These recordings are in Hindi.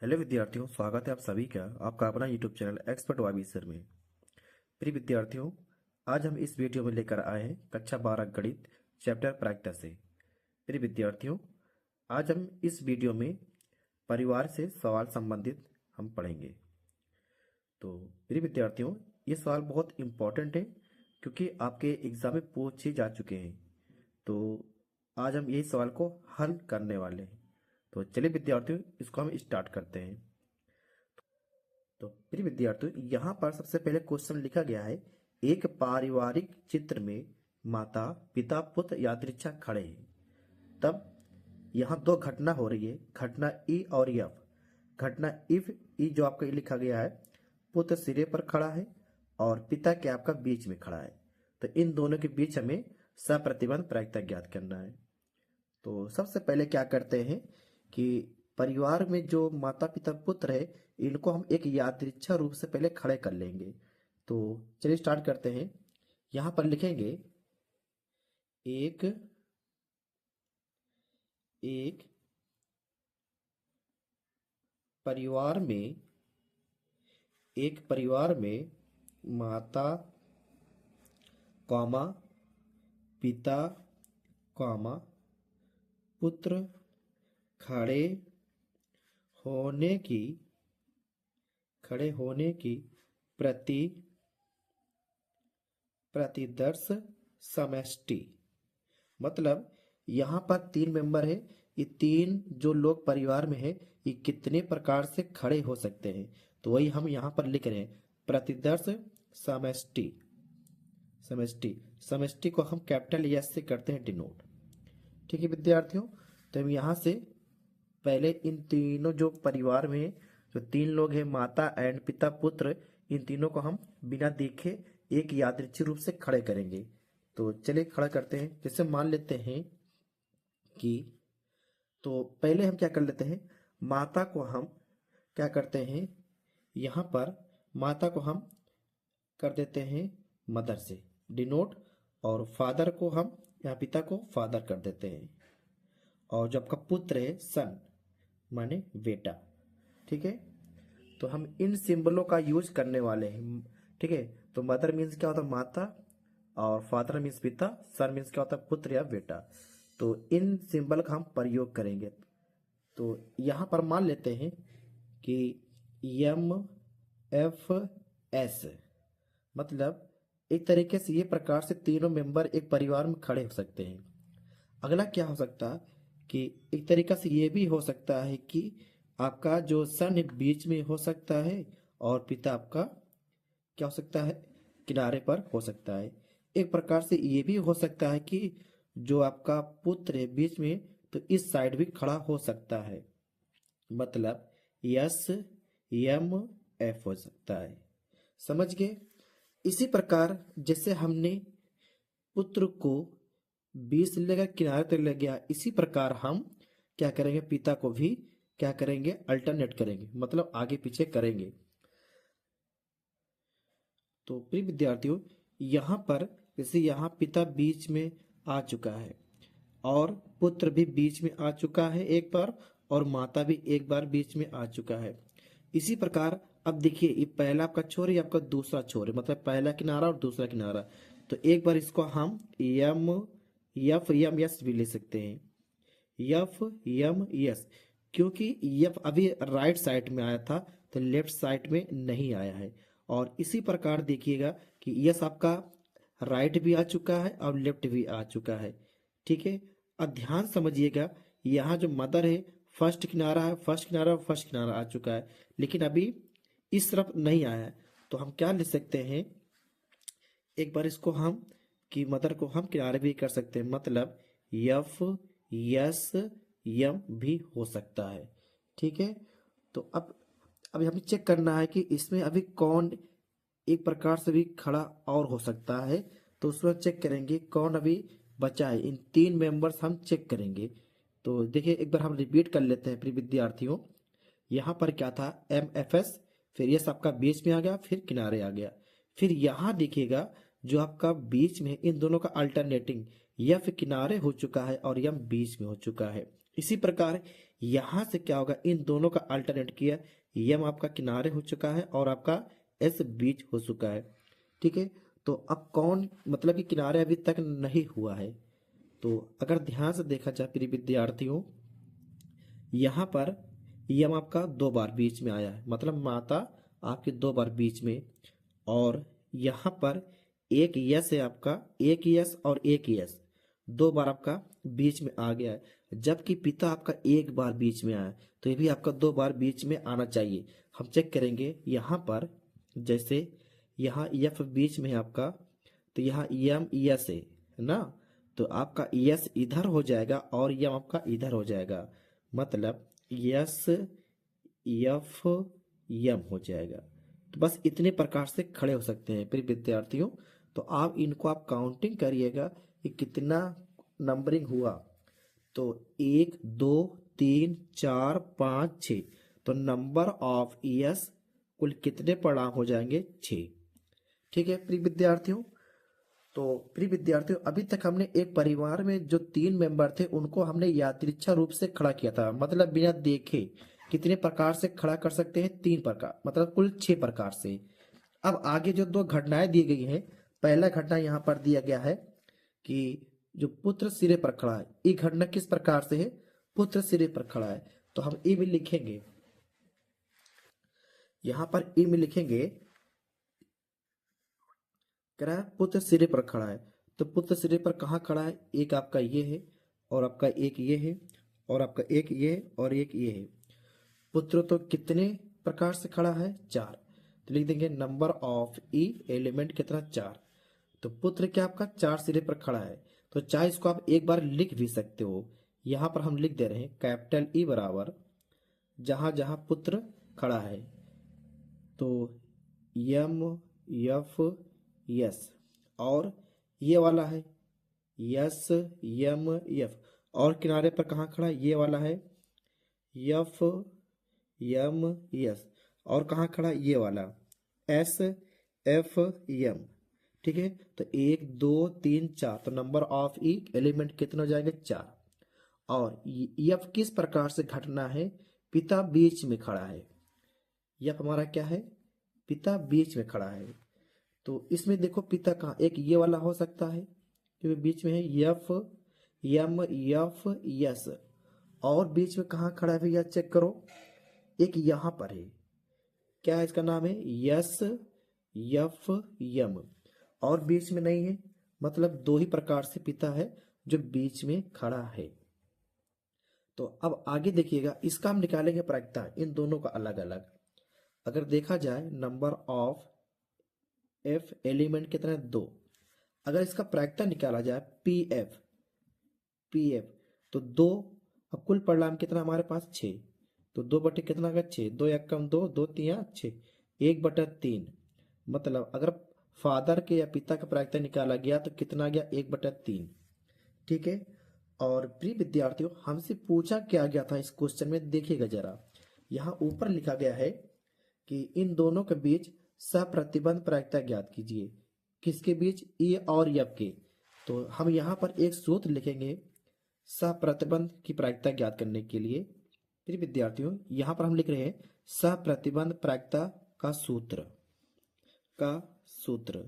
हेलो विद्यार्थियों, स्वागत है आप सभी का आपका अपना YouTube channel expert Y sir में। प्रिय विद्यार्थियों, आज हम इस वीडियो में लेकर आए हैं कक्षा 12 गणित चैप्टर प्रायिकता से। प्रिय विद्यार्थियों, आज हम इस वीडियो में परिवार से सवाल संबंधित हम पढ़ेंगे। तो प्रिय विद्यार्थियों, ये सवाल बहुत इम्पोर्टेंट है क्योंकि आपके एग्जाम में पूछे जा चुके हैं। तो आज हम यही सवाल को हल करने वाले हैं। तो चलिए विद्यार्थियों, इसको हम स्टार्ट करते हैं। तो प्रिय विद्यार्थियों, यहाँ पर सबसे पहले क्वेश्चन लिखा गया है, एक पारिवारिक चित्र में माता पिता पुत्र यादृच्छा खड़े हैं। तब यहाँ दो घटना हो रही है, घटना ई और एफ। घटना इफ ई जो आपका लिखा गया है, पुत्र सिरे पर खड़ा है और पिता के आपका बीच में खड़ा है। तो इन दोनों के बीच हमें सप्रतिबंध प्रायिकता ज्ञात करना है। तो सबसे पहले क्या करते हैं कि परिवार में जो माता पिता पुत्र है, इनको हम एक यादृच्छा रूप से पहले खड़े कर लेंगे। तो चलिए स्टार्ट करते हैं। यहां पर लिखेंगे एक एक परिवार में माता कॉमा पिता कॉमा पुत्र खड़े होने की प्रति प्रतिदर्श समष्टि। मतलब यहाँ पर तीन मेंबर है, ये तीन जो लोग परिवार में है, ये कितने प्रकार से खड़े हो सकते हैं। तो वही हम यहाँ पर लिख रहे हैं, प्रतिदर्श समष्टि। समष्टि को हम कैपिटल एस से करते हैं डिनोट। ठीक है विद्यार्थियों, तो हम यहाँ से पहले इन तीनों जो परिवार में जो तीन लोग हैं, माता एंड पिता पुत्र, इन तीनों को हम बिना देखे एक यादृच्छिक रूप से खड़े करेंगे। तो चलिए खड़ा करते हैं। जैसे मान लेते हैं कि, तो पहले हम क्या कर लेते हैं, माता को हम क्या करते हैं, यहाँ पर माता को हम कर देते हैं मदर से डिनोट, और फादर को हम यहाँ पिता को फादर कर देते हैं, और जो आपका पुत्र है सन माने बेटा। ठीक है, तो हम इन सिंबलों का यूज करने वाले हैं। ठीक है, तो मदर मीन्स क्या होता है माता, और फादर मीन्स पिता, सन मीन्स क्या होता है पुत्र या बेटा। तो इन सिंबल का हम प्रयोग करेंगे। तो यहां पर मान लेते हैं कि एम एफ एस, मतलब एक तरीके से ये प्रकार से तीनों मेंबर एक परिवार में खड़े हो सकते हैं। अगला क्या हो सकता है कि एक तरीका से ये भी हो सकता है कि आपका जो सन बीच में हो सकता है और पिता आपका क्या हो सकता है, किनारे पर हो सकता है। एक प्रकार से ये भी हो सकता है कि जो आपका पुत्र है बीच में, तो इस साइड भी खड़ा हो सकता है, मतलब यस एम एफ हो सकता है। समझ गए। इसी प्रकार जैसे हमने पुत्र को बीच से लेकर किनारे तक ले गया, इसी प्रकार हम क्या करेंगे, पिता को भी क्या करेंगे, अल्टरनेट करेंगे, मतलब आगे पीछे करेंगे। तो प्रिय विद्यार्थियों, यहाँ पर जैसे यहाँ पिता बीच में आ चुका है और पुत्र भी बीच में आ चुका है एक बार, और माता भी एक बार बीच में आ चुका है। इसी प्रकार अब देखिए, ये पहला आपका छोर है, आपका दूसरा छोर है, मतलब पहला किनारा और दूसरा किनारा। तो एक बार इसको हम यम यफ यम यस भी ले सकते हैं, यफ यम यस, क्योंकि यफ अभी राइट साइड में आया था तो लेफ्ट साइड में नहीं आया है। और इसी प्रकार देखिएगा कि यस आपका राइट भी आ चुका है और लेफ्ट भी आ चुका है। ठीक है, अब ध्यान समझिएगा, यहाँ जो मदर है फर्स्ट किनारा है, फर्स्ट किनारा आ चुका है, लेकिन अभी इस तरफ नहीं आया है। तो हम क्या लिख सकते हैं, एक बार इसको हम कि मदर को हम किनारे भी कर सकते हैं, मतलब यफ यस यम भी हो सकता है। ठीक है, तो अब अभी हमें चेक करना है कि इसमें अभी कौन एक प्रकार से भी खड़ा और हो सकता है। तो उसमें चेक करेंगे कौन अभी बचा है, इन तीन मेंबर्स हम चेक करेंगे। तो देखिए एक बार हम रिपीट कर लेते हैं प्रिय विद्यार्थियों। यहाँ पर क्या था, एम एफ एस, फिर यस आपका बीच में आ गया, फिर किनारे आ गया। फिर यहाँ देखिएगा जो आपका बीच में इन दोनों का अल्टरनेटिंग, यफ किनारे हो चुका है और यम बीच में हो चुका है। इसी प्रकार यहां से क्या होगा, इन दोनों का अल्टरनेट किया, यम आपका किनारे हो चुका है और आपका एस बीच हो चुका है। ठीक है, तो अब कौन मतलब कि किनारे अभी तक नहीं हुआ है। तो अगर ध्यान से देखा जाए प्रिय विद्यार्थियों, यहाँ पर यम आपका दो बार बीच में आया है, मतलब माता आपकी दो बार बीच में, और यहाँ पर एक यस है आपका, एक यस और एक यस, दो बार आपका बीच में आ गया है। जबकि पिता आपका एक बार बीच में आया है, तो ये भी आपका दो बार बीच में आना चाहिए। हम चेक करेंगे यहाँ पर, जैसे यहाँ यफ बीच में है आपका, तो यहाँ यम यस है ना, तो आपका यस इधर हो जाएगा और यम आपका इधर हो जाएगा, मतलब यस यफ यम हो जाएगा। तो बस इतने प्रकार से खड़े हो सकते हैं प्रिय विद्यार्थियों। तो आप काउंटिंग करिएगा कि कितना नंबरिंग हुआ। तो 1 2 3 4 5 6, तो नंबर ऑफ ईयर्स कुल कितने परिणाम हो जाएंगे, 6। ठीक है प्रिय विद्यार्थियों। तो प्रिय विद्यार्थियों, अभी तक हमने एक परिवार में जो 3 मेंबर थे उनको हमने यादृच्छा रूप से खड़ा किया था, मतलब बिना देखे कितने प्रकार से खड़ा कर सकते हैं, 3 प्रकार, मतलब कुल 6 प्रकार से। अब आगे जो दो घटनाएं दी गई हैं, पहला घटना यहाँ पर दिया गया है कि जो पुत्र सिरे पर खड़ा है, ये घटना किस प्रकार से है, पुत्र सिरे पर खड़ा है। तो हम ई में लिखेंगे, यहाँ पर ई में लिखेंगे, कह रहा है पुत्र सिरे पर खड़ा है। तो पुत्र सिरे पर कहाँ खड़ा है, एक आपका ये है और आपका एक ये है और आपका एक ये है और एक ये है। पुत्र तो कितने प्रकार से खड़ा है, 4। तो लिख देंगे नंबर ऑफ ई एलिमेंट कितना, 4। तो पुत्र क्या आपका 4 सिरे पर खड़ा है। तो चाहे इसको आप एक बार लिख भी सकते हो, यहाँ पर हम लिख दे रहे हैं कैपिटल ई बराबर जहां जहां पुत्र खड़ा है, तो यम यफ यस, और ये वाला है यस यम यफ, और किनारे पर कहाँ खड़ा है, ये वाला है यफ यम यस, और कहाँ खड़ा है, ये वाला एस एफ यम। ठीक है, तो 1 2 3 4, तो नंबर ऑफ ई एलिमेंट कितने हो जाएंगे, 4। और यफ किस प्रकार से घटना है, पिता बीच में खड़ा है, यफ हमारा क्या है, पिता बीच में खड़ा है। तो इसमें देखो पिता कहाँ, एक ये वाला हो सकता है क्योंकि बीच में है यफ यम यफ यस, और बीच में कहाँ खड़ा है भैया, चेक करो, एक यहाँ पर है, क्या है इसका नाम है, यस यफ यम, और बीच में नहीं है, मतलब दो ही प्रकार से पिता है जो बीच में खड़ा है। तो अब आगे देखिएगा, इसका हम निकालेंगे प्रायिकता, इन दोनों का अलग अलग। अगर देखा जाए नंबर ऑफ एफ एलिमेंट कितना है, 2। अगर इसका प्रायिकता निकाला जाए पी एफ, पी एफ तो 2, अब कुल परिणाम कितना हमारे पास, 6। तो 2 बटे कितना का, 6, 2 या कम 2, 2 3 6, 1/3, मतलब अगर फादर के या पिता का प्रायिकता निकाला गया तो कितना आ गया, 1/3। ठीक है, और प्रिय विद्यार्थियों हमसे पूछा क्या गया था इस क्वेश्चन में, देखिएगा जरा, यहाँ ऊपर लिखा गया है कि इन दोनों के बीच सप्रतिबंध प्रायिकता ज्ञात कीजिए, किसके बीच, ए और यब के। तो हम यहाँ पर एक सूत्र लिखेंगे सप्रतिबंध की प्रायिकता ज्ञात करने के लिए। प्रिय विद्यार्थियों यहाँ पर हम लिख रहे हैं सप्रतिबंध प्रायिकता का सूत्र, का सूत्र।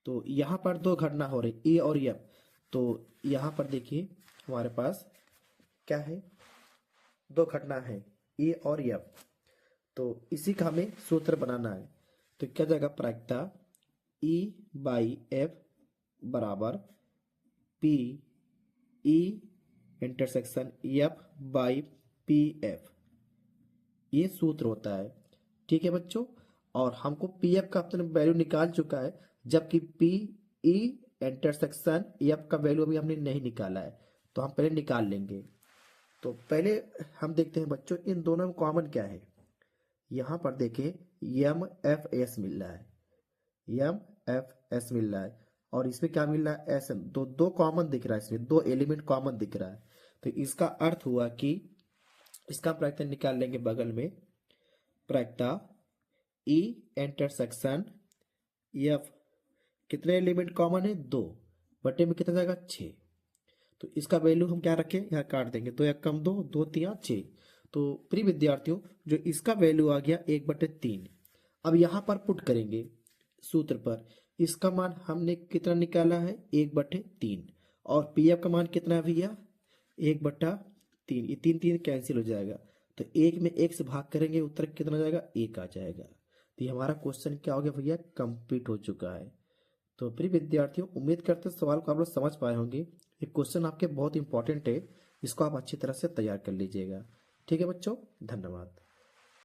तो यहाँ पर दो घटना हो रही, ए और यब। तो यहाँ पर देखिए हमारे पास क्या है, दो घटना है ए और यब, तो इसी का हमें सूत्र बनाना है। तो क्या जाएगा, प्रायिकता ई बाई एफ बराबर P E intersection F by P F, ये सूत्र होता है। ठीक है बच्चों, और हमको पी एफ का अपने वैल्यू निकाल चुका है, जबकि पी ई इंटरसेक्शन एफ का वैल्यू अभी हमने नहीं निकाला है, तो हम पहले निकाल लेंगे। तो पहले हम देखते हैं बच्चों इन दोनों में कॉमन क्या है। यहाँ पर देखिए यम एफ एस मिल रहा है, यम एफ एस मिल रहा है, और इसमें क्या मिल रहा है, एस एम, दो दो कॉमन दिख रहा है, इसमें दो एलिमेंट कॉमन दिख रहा है। तो इसका अर्थ हुआ कि इसका प्रायिकता निकाल लेंगे बगल में, प्रायिकता ई इंटरसेक्शन एफ, कितने एलिमेंट कॉमन है, 2 बटे में कितना जाएगा, 6। तो इसका वैल्यू हम क्या रखें, यहाँ काट देंगे, तो एक कम 2, 2 3 6। तो प्रिय विद्यार्थियों जो इसका वैल्यू आ गया 1/3। अब यहाँ पर पुट करेंगे सूत्र पर, इसका मान हमने कितना निकाला है 1/3, और पी एफ का मान कितना है भैया 1/3। ये 3 3 कैंसिल हो जाएगा, तो 1 में 1 से भाग करेंगे, उत्तर कितना जाएगा 1 आ जाएगा। तो ये हमारा क्वेश्चन क्या हो गया भैया, कंप्लीट हो चुका है। तो प्रिय विद्यार्थियों उम्मीद करते हैं सवाल को आप लोग समझ पाए होंगे। ये क्वेश्चन आपके बहुत इंपॉर्टेंट है, इसको आप अच्छी तरह से तैयार कर लीजिएगा। ठीक है बच्चों, धन्यवाद।